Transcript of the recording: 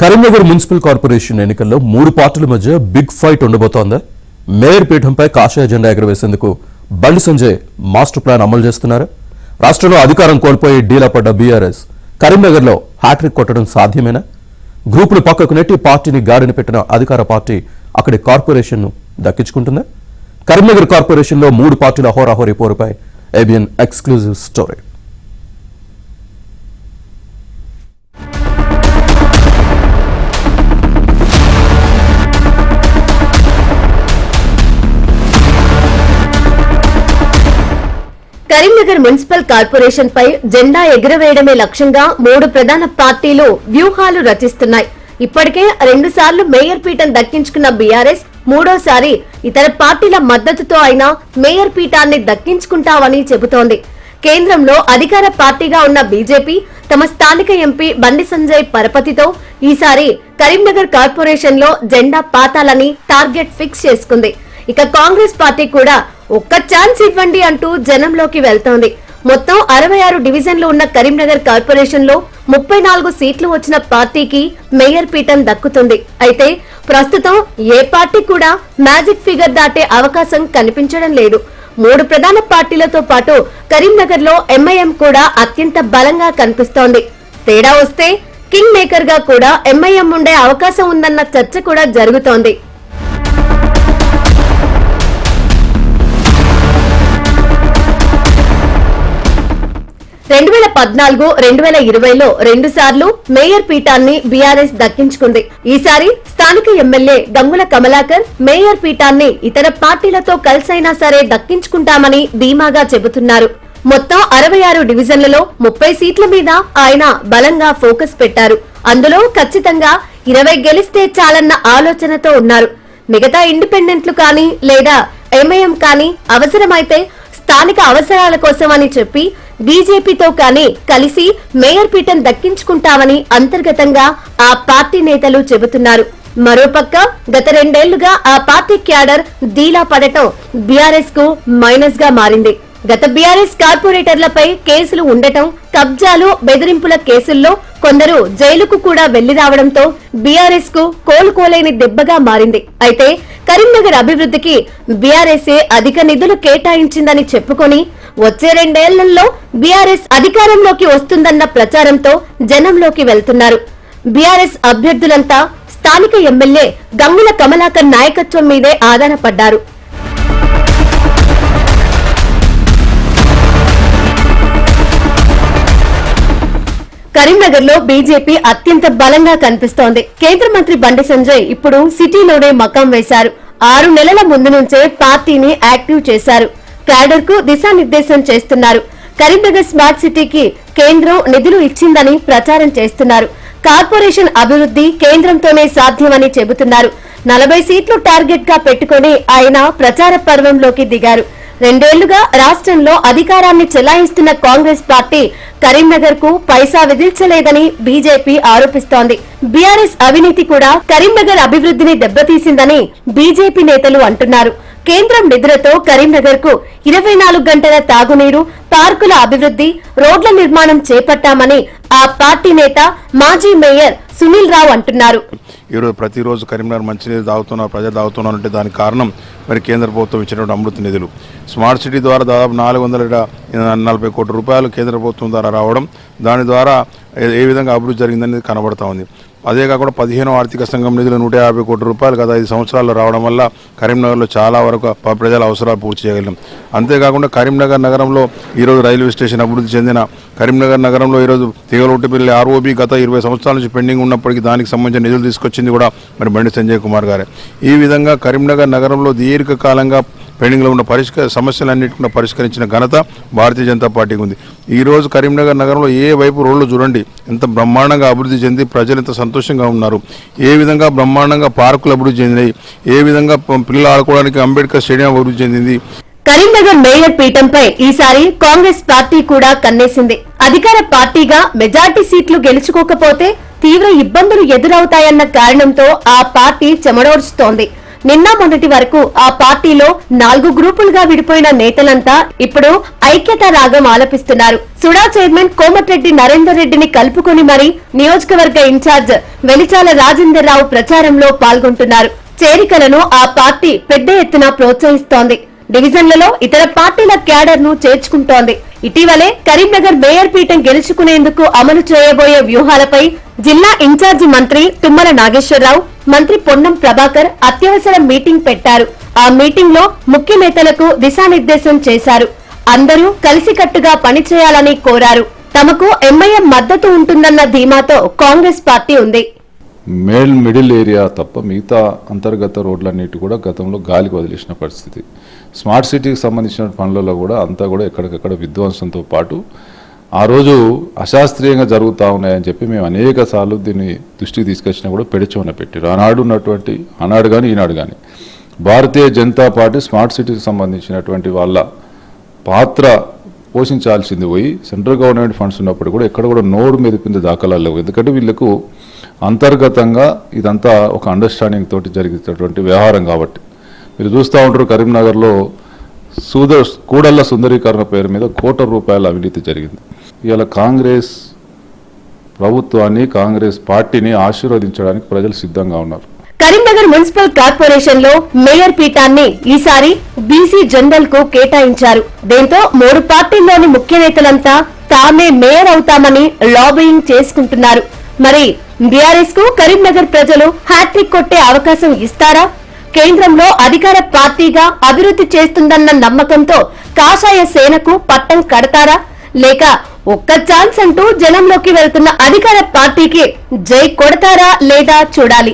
Karimnagar municipal corporation ఎన్నికల్లో 3 పార్టీల మధ్య బిగ్ ఫైట్ ఉండబోతోందా? మేయర్ పీఠంపై కాషాయ జెండా ఎగురవేసేందుకు బండి సంజయ్ మాస్టర్ ప్లాన్ అమలు చేస్తున్నారా? రాష్ట్రంలో అధికారం కోల్పోయి డీలా పడ్డ బీఆర్ఎస్ కరీంనగర్లో హ్యాట్రిక్ కొట్టడం సాధ్యమేనా? గ్రూపులు పక్కకు నెట్టి పార్టీని గాడిన పెట్టిన అధికార పార్టీ అక్కడి కార్పొరేషన్ను దక్కించుకుంటుందా? కరీంనగర్ కార్పొరేషన్లో 3 పార్టీల హోరాహోరీ పోరుపై ABN exclusive story. Karimnagar municipal corporation పై జెండా ఎగురవేయడమే లక్ష్యంగా 3 ప్రధాన పార్టీలు వ్యూహాలు రచిస్తున్నాయి. ఇప్పటికే 2 సార్లు మేయర్ పీఠం దక్కించుకున్న బీఆర్ఎస్ మూడోసారి ఇతర పార్టీల మద్దతుతో అయినా మేయర్ పీఠాన్ని దక్కించుకుంటామని చెబుతోంది. కేంద్రంలో అధికార పార్టీగా ఉన్న బీజేపీ తమ స్థానిక ఎంపీ బండి సంజయ్ పరపతితో ఈసారి కరీంనగర్ కార్పొరేషన్ లో జెండా పాతాలని టార్గెట్ ఫిక్స్ చేసుకుంది. ఇక కాంగ్రెస్ పార్టీ కూడా ఒక్క ఛాన్స్ ఇవ్వండి అంటూ జనంలోకి వెళ్తోంది. మొత్తం 66 డివిజన్లు ఉన్న కరీంనగర్ కార్పొరేషన్ లో 34 సీట్లు వచ్చిన పార్టీకి మేయర్ పీఠం దక్కుతుంది. అయితే ప్రస్తుతం ఏ పార్టీ కూడా మ్యాజిక్ ఫిగర్ దాటే అవకాశం కనిపించడం లేదు. 3 ప్రధాన పార్టీలతో పాటు కరీంనగర్ లో ఎంఐఎం కూడా అత్యంత బలంగా కనిపిస్తోంది. తేడా వస్తే కింగ్ మేకర్ గా కూడా ఎంఐఎం ఉండే అవకాశం ఉందన్న చర్చ కూడా జరుగుతోంది. 2014-2020లో 2 సార్లు మేయర్ పీఠాన్ని బీఆర్ఎస్ దక్కించుకుంది. ఈసారి స్థానిక ఎమ్మెల్యే గంగుల కమలాకర్ మేయర్ పీఠాన్ని ఇతర పార్టీలతో కలిసైనా సరే దక్కించుకుంటామని ధీమాగా చెబుతున్నారు. మొత్తం 66 డివిజన్లలో 30 సీట్ల మీద ఆయన బలంగా ఫోకస్ పెట్టారు. అందులో ఖచ్చితంగా 20 గెలిస్తే చాలన్న ఆలోచనతో ఉన్నారు. మిగతా ఇండిపెండెంట్లు కానీ లేదా ఎంఐఎం కానీ అవసరమైతే స్థానిక అవసరాల కోసం అని చెప్పి బీజేపీతో కానీ కలిసి మేయర్ పీఠం దక్కించుకుంటామని అంతర్గతంగా ఆ పార్టీ నేతలు చెబుతున్నారు. మరోపక్క గత 2 ఏళ్లుగా ఆ పార్టీ క్యాడర్ డీలా పడటం బీఆర్ఎస్ కు మైనస్ గా మారింది. గత బీఆర్ఎస్ కార్పొరేటర్లపై కేసులు ఉండటం, కబ్జాలు, బెదిరింపుల కేసుల్లో కొందరు జైలుకు కూడా వెళ్లి రావడంతో బీఆర్ఎస్ కు కోలుకోలేని దెబ్బగా మారింది. అయితే కరీంనగర్ అభివృద్ధికి బీఆర్ఎస్ అధిక నిధులు కేటాయించిందని చెప్పుకొని వచ్చే 2 ఏళ్లలో బీఆర్ఎస్ అధికారంలోకి వస్తుందన్న ప్రచారంతో జనంలోకి వెళ్తున్నారు. బీఆర్ఎస్ అభ్యర్థులంతా స్థానిక ఎమ్మెల్యే గంగుల కమలాకర్ నాయకత్వం మీదే ఆధారపడ్డారు. కరీంనగర్ లో బీజేపీ అత్యంత బలంగా కనిపిస్తోంది. కేంద్ర మంత్రి బండి సంజయ్ ఇప్పుడు సిటీలోనే మకాం వేశారు. 6 నెలల ముందు నుంచే పార్టీని యాక్టివ్ చేశారు. క్యాడర్ కు దిశానిర్దేశం చేస్తున్నారు. కరీంనగర్ స్మార్ట్ సిటీకి కేంద్రం నిధులు ఇచ్చిందని ప్రచారం చేస్తున్నారు. కార్పొరేషన్ అభివృద్ధి కేంద్రంతోనే సాధ్యమని చెబుతున్నారు. 40 సీట్లు టార్గెట్ గా పెట్టుకుని ఆయన ప్రచార పర్వంలోకి దిగారు. 2 ఏళ్లుగా రాష్ట్రంలో అధికారాన్ని చెలాయిస్తున్న కాంగ్రెస్ పార్టీ కరీంనగర్ కు పైసా విధించలేదని బీజేపీ ఆరోపిస్తోంది. బీఆర్ఎస్ అవినీతి కూడా కరీంనగర్ అభివృద్ధిని దెబ్బతీసిందని బీజేపీ నేతలు అంటున్నారు. కేంద్రం నిధులతో కరీంనగర్ కు 24 గంటల తాగునీరు, పార్కుల అభివృద్ధి, రోడ్ల నిర్మాణం చేపట్టామని ఆ పార్టీ నేత మాజీ మేయర్ సునీల్ రావు అంటున్నారు. ఈరోజు ప్రతిరోజు కరీంనగర్ మంచినీరు తాగుతున్నారు, ప్రజలు తాగుతున్నారంటే దానికి కారణం మరి కేంద్ర ప్రభుత్వం ఇచ్చినటువంటి అమృత నిధులు. స్మార్ట్ సిటీ ద్వారా దాదాపు 440 కోట్ల రూపాయలు కేంద్ర ప్రభుత్వం ద్వారా రావడం, దాని ద్వారా ఏ విధంగా అభివృద్ధి జరిగిందనేది కనబడతా ఉంది. అదే కాకుండా 15వ ఆర్థిక సంఘం నిధులు 150 కోట్ల రూపాయలు గత 5 సంవత్సరాల్లో రావడం వల్ల కరీంనగర్లో చాలా వరకు ప్రజల అవసరాలు పూర్తి చేయగలిగాం. అంతేకాకుండా కరీంనగర్ నగరంలో ఈరోజు రైల్వే స్టేషన్ అభివృద్ధి చెందిన కరీంనగర్ నగరంలో ఈరోజు తీగలొట్టిపల్లి ఆర్ఓబి గత 20 సంవత్సరాల నుంచి పెండింగ్ ఉన్నప్పటికీ దానికి సంబంధించిన నిధులు తీసుకొచ్చింది కూడా మరి బండి సంజయ్ కుమార్ గారే. ఈ విధంగా కరీంనగర్ నగరంలో దీర్ఘకాలంగా పెండింగ్లో ఉన్న సమస్యలన్నింటినీ పరిష్కరించిన ఘనత భారతీయ జనతా పార్టీకి ఉంది. ఈరోజు కరీంనగర్ నగరంలో ఏ వైపు రోడ్లు చూడండి ఎంత బ్రహ్మాండంగా అభివృద్ధి చెంది ప్రజలు ఎంత సంతోషంగా ఉన్నారు. ఏ విధంగా బ్రహ్మాండంగా పార్కులు అభివృద్ధి చెందినాయి, ఏ విధంగా పిల్లలు ఆడుకోవడానికి అంబేద్కర్ స్టేడియం అభివృద్ధి చెందింది. కరీంనగర్ మేయర్ పీఠంపై ఈసారి కాంగ్రెస్ పార్టీ కూడా కన్నేసింది. అధికార పార్టీగా మెజార్టీ సీట్లు గెలుచుకోకపోతే తీవ్ర ఇబ్బందులు ఎదురవుతాయన్న కారణంతో ఆ పార్టీ చెమడోర్చుతోంది. నిన్న మొన్నటి వరకు ఆ పార్టీలో 4 గ్రూపులుగా విడిపోయిన నేతలంతా ఇప్పుడు ఐక్యతా రాగం ఆలపిస్తున్నారు. సుడా చైర్మన్ కోమటిరెడ్డి నరేందర్ రెడ్డిని కలుపుకొని మరి నియోజకవర్గ ఇన్ఛార్జ్ వెలిచాల రాజేందర్ రావు ప్రచారంలో పాల్గొంటున్నారు. చేరికలను ఆ పార్టీ పెద్ద ఎత్తున ప్రోత్సహిస్తోంది. డివిజన్లలో ఇతర పార్టీల క్యాడర్ ను చేర్చుకుంటోంది. ఇటీవలే కరీంనగర్ మేయర్ పీఠం గెలుచుకునేందుకు అమలు చేయబోయే వ్యూహాలపై జిల్లా ఇన్ఛార్జి మంత్రి తుమ్మల నాగేశ్వరరావు, మంత్రి పొన్నం ప్రభాకర్ అత్యవసర మీటింగ్ పెట్టారు. ఆ మీటింగ్ లో ముఖ్య నేతలకు దిశానిర్దేశం చేశారు. అందరూ కలిసికట్టుగా పనిచేయాలని కోరారు. తమకు ఎంఐఎం మద్దతు ఉంటుందన్న ధీమాతో కాంగ్రెస్ పార్టీ ఉంది. మిడిల్ ఏరియా తప్ప మిగతా అంతర్గత రోడ్లన్నిటి కూడా గతంలో గాలికి వదిలేసిన పరిస్థితి. స్మార్ట్ సిటీకి సంబంధించిన పనులలో కూడా అంతా కూడా ఎక్కడికక్కడ విధ్వంసంతో పాటు ఆ రోజు అశాస్త్రీయంగా జరుగుతూ ఉన్నాయని చెప్పి మేము అనేక సార్లు దీన్ని దృష్టికి తీసుకొచ్చినా కూడా పెడిచోన పెట్టారు. ఆనాడు కానీ ఈనాడు కానీ భారతీయ జనతా పార్టీ స్మార్ట్ సిటీకి సంబంధించినటువంటి వాళ్ళ పాత్ర పోషించాల్సింది పోయి సెంట్రల్ గవర్నమెంట్ ఫండ్స్ ఉన్నప్పుడు కూడా ఎక్కడ కూడా నోరు మెదిపింది దాఖలాలు లేవు. ఎందుకంటే వీళ్ళకు అంతర్గతంగా ఇదంతా ఒక అండర్స్టాండింగ్ తోటి జరిగేటటువంటి వ్యవహారం. కాబట్టి మీరు చూస్తూ ఉంటారు కరీంనగర్లో కూడళ్ల సుందరీకరణ పేరు మీద ₹1 అవినీతి జరిగింది. ఇవాళ కాంగ్రెస్ ప్రభుత్వాన్ని కాంగ్రెస్ పార్టీని ఆశీర్వదించడానికి ప్రజలు సిద్ధంగా ఉన్నారు. కరీంనగర్ మున్సిపల్ కార్పొరేషన్ లో మేయర్ పీఠాన్ని ఈసారి బీసీ జనరల్ కు కేటాయించారు. దీంతో 3 పార్టీల్లోని ముఖ్య నేతలంతా తామే మేయర్ అవుతామని లాబియింగ్ చేసుకుంటున్నారు. మరి బీఆర్ఎస్ కు కరీంనగర్ ప్రజలు హ్యాట్రిక్ కొట్టే అవకాశం ఇస్తారా? కేంద్రంలో అధికార పార్టీగా అభివృద్ధి చేస్తుందన్న నమ్మకంతో కాషాయ సేనకు పట్టం కడతారా? లేక ఒక్క ఛాన్స్ అంటూ జనంలోకి వెళ్తున్న అధికార పార్టీకి జై కొడతారా లేదా చూడాలి.